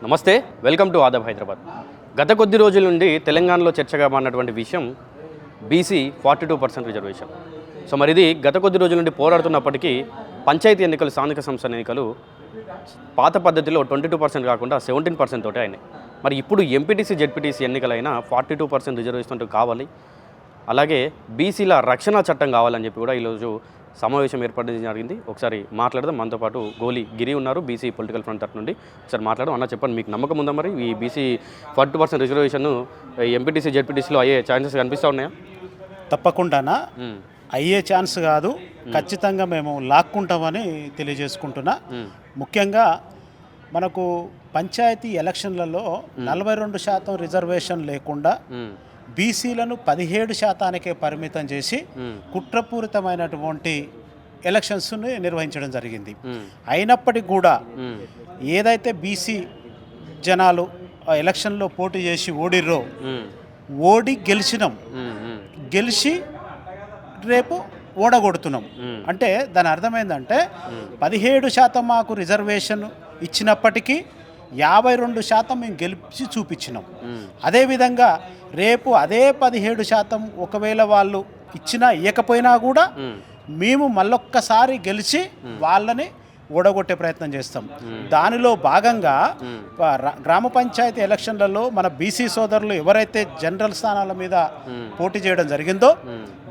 నమస్తే, welcome to Aadab Hyderabad. గత కొద్ది రోజుల నుండి తెలంగాణలో చర్చగా మారినటువంటి విషయం బీసీ 42% రిజర్వేషన్. సో మరి ఇది గత కొద్ది రోజుల నుండి పోరాడుతున్నప్పటికీ పంచాయతీ ఎన్నికలు, స్థానిక సంస్థల ఎన్నికలు పాత పద్ధతిలో 22% కాకుండా 17% తోటే అయినాయి. మరి ఇప్పుడు ఎంపీటీసీ, జెడ్పీటీసీ ఎన్నికలైనా 42% రిజర్వేషన్ కావాలి, అలాగే బీసీల రక్షణ చట్టం కావాలని చెప్పి కూడా ఈరోజు సమావేశం ఏర్పడడం జరిగింది. ఒకసారి మాట్లాడదాం. మనతో పాటు గోలి గిరి ఉన్నారు, బీసీ పొలిటికల్ ఫ్రంట్ తరఫు నుండి. ఒకసారి మాట్లాడడం. అన్న, చెప్పండి, మీకు నమ్మకం ఉందా మరి ఈ బీసీ 40% రిజర్వేషన్ ఎంపీటీసీ, జెడ్పీటీసీలో అయ్యే ఛాన్సెస్ కనిపిస్తూ ఉన్నాయా? తప్పకుండానా అయ్యే ఛాన్స్ కాదు, ఖచ్చితంగా మేము లాక్కుంటామని తెలియజేసుకుంటున్నా. ముఖ్యంగా మనకు పంచాయతీ ఎలక్షన్లలో 42% రిజర్వేషన్ లేకుండా బీసీలను 17%కే పరిమితం చేసి కుట్రపూరితమైనటువంటి ఎలక్షన్స్ని నిర్వహించడం జరిగింది. అయినప్పటికీ కూడా ఏదైతే బీసీ జనాలు ఆ ఎలక్షన్లో పోటీ చేసి ఓడిర్రో, ఓడి గెలిచినాం, గెలిచి రేపు ఓడగొడుతున్నాం. అంటే దాని అర్థమైందంటే 17% మాకు రిజర్వేషన్ ఇచ్చినప్పటికీ 52% మేము గెలిచి చూపించినాం. అదేవిధంగా రేపు అదే 17% ఒకవేళ వాళ్ళు ఇచ్చినా ఇవ్వకపోయినా కూడా మేము మళ్ళొక్కసారి గెలిచి వాళ్ళని ఓడగొట్టే ప్రయత్నం చేస్తాం. దానిలో భాగంగా గ్రామ పంచాయతీ ఎలక్షన్లలో మన బీసీ సోదరులు ఎవరైతే జనరల్ స్థానాల మీద పోటీ చేయడం జరిగిందో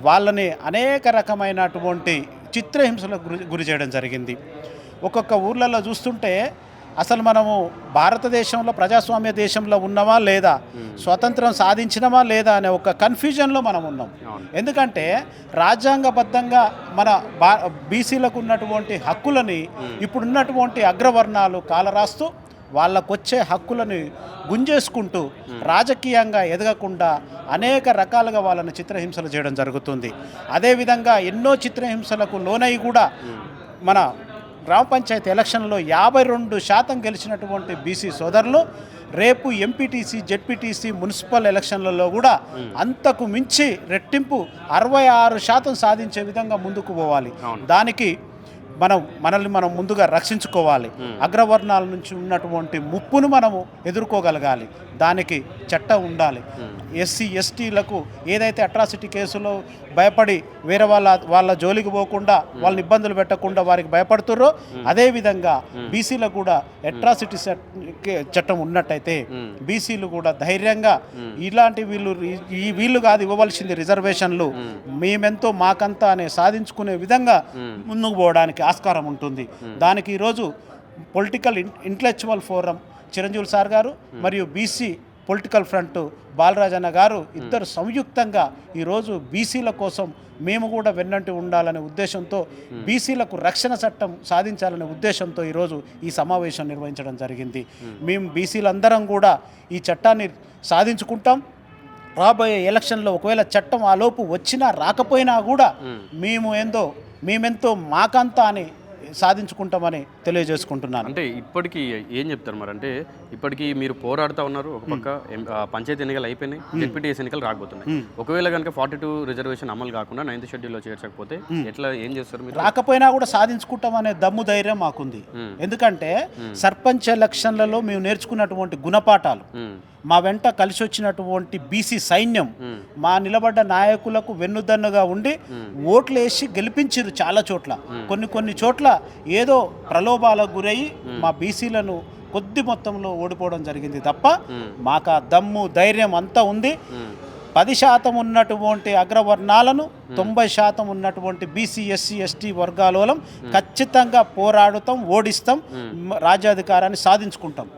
వాళ్ళని అనేక రకమైనటువంటి చిత్రహింసలకు గురి చేయడం జరిగింది. ఒక్కొక్క ఊర్లలో చూస్తుంటే అసలు మనము భారతదేశంలో ప్రజాస్వామ్య దేశంలో ఉన్నామా లేదా, స్వతంత్రం సాధించినమా లేదా అనే ఒక కన్ఫ్యూజన్లో మనం ఉన్నాం. ఎందుకంటే రాజ్యాంగబద్ధంగా మన బీసీలకు ఉన్నటువంటి హక్కులని ఇప్పుడున్నటువంటి అగ్రవర్ణాలు కాలరాస్తూ వాళ్ళకొచ్చే హక్కులను గుంజేసుకుంటూ రాజకీయంగా ఎదగకుండా అనేక రకాలుగా వాళ్ళని చిత్రహింసలు చేయడం జరుగుతుంది. అదేవిధంగా ఎన్నో చిత్రహింసలకు లోనై కూడా మన గ్రామ పంచాయతీ ఎలక్షన్లో 52% గెలిచినటువంటి బీసీ సోదరులు రేపు ఎంపీటీసీ, జెడ్పీటీసీ, మున్సిపల్ ఎలక్షన్లలో కూడా అంతకు మించి రెట్టింపు 66% సాధించే విధంగా ముందుకు పోవాలి. దానికి మనల్ని మనం ముందుగా రక్షించుకోవాలి. అగ్రవర్ణాల నుంచి ఉన్నటువంటి ముప్పును మనము ఎదుర్కోగలగాలి. దానికి చట్టం ఉండాలి. ఎస్సీ, ఎస్టీలకు ఏదైతే అట్రాసిటీ కేసులో భయపడి వేరే వాళ్ళ జోలికి పోకుండా, వాళ్ళని ఇబ్బందులు పెట్టకుండా వారికి భయపడుతుర్రో అదేవిధంగా బీసీలకు కూడా అట్రాసిటీ చట్టం ఉన్నట్టయితే బీసీలు కూడా ధైర్యంగా ఇలాంటి వీళ్ళు కాదు ఇవ్వవలసింది రిజర్వేషన్లు, మేమెంతో మాకంతా అనే సాధించుకునే విధంగా ముందుకు పోవడానికి ఆస్కారం ఉంటుంది. దానికి ఈరోజు political intellectual forum Chiranjeevi sir గారు మరియు బీసీ పొలిటికల్ ఫ్రంట్ బాలరాజ్ అన్న గారు ఇద్దరు సంయుక్తంగా ఈరోజు బీసీల కోసం మేము కూడా వెన్నంటి ఉండాలనే ఉద్దేశంతో, బీసీలకు రక్షణ చట్టం సాధించాలనే ఉద్దేశంతో ఈరోజు ఈ సమావేశం నిర్వహించడం జరిగింది. మేము బీసీలందరం కూడా ఈ చట్టాన్ని సాధించుకుంటాం. రాబోయే ఎలక్షన్లో ఒకవేళ చట్టం ఆలోపు వచ్చినా రాకపోయినా కూడా మేమెంతో మాకంతా అని సాధించుకుంటామని తెలియజేసుకుంటున్నాను. అంటే ఇప్పటికీ ఏం చెప్తారు మరి? అంటే ఇప్పటికీ మీరు పోరాడుతూ ఉన్నారు, ఒక పక్క పంచాయతీ ఎన్నికలు అయిపోయినాయి, జెడ్పీటీసీ ఎన్నికలు రాకపోతున్నాయి. ఒకవేళ కనుక 42 రిజర్వేషన్ అమలు కాకుండా 9th షెడ్యూల్లో చేర్చకపోతే ఎట్లా, ఏం చేస్తారు మీరు? రాకపోయినా కూడా సాధించుకుంటామనే దమ్ము ధైర్యం మాకుంది. ఎందుకంటే సర్పంచ్ ఎలక్షన్లలో మేము నేర్చుకున్నటువంటి గుణపాఠాలు, మా వెంట కలిసి వచ్చినటువంటి బీసీ సైన్యం మా నిలబడ్డ నాయకులకు వెన్నుదన్నుగా ఉండి ఓట్లు వేసి గెలిపించారు. చాలా చోట్ల, కొన్ని చోట్ల ఏదో ప్రలోభాలకు గురయ్యి మా బీసీలను కొద్ది మొత్తంలో ఓడిపోవడం జరిగింది తప్ప మాకు ఆ దమ్ము ధైర్యం అంతా ఉంది. 10% ఉన్నటువంటి అగ్రవర్ణాలను 90% ఉన్నటువంటి బీసీ, ఎస్సీ, ఎస్టీ వర్గాల ఖచ్చితంగా పోరాడుతాం, ఓడిస్తాం, రాజ్యాధికారాన్ని సాధించుకుంటాం.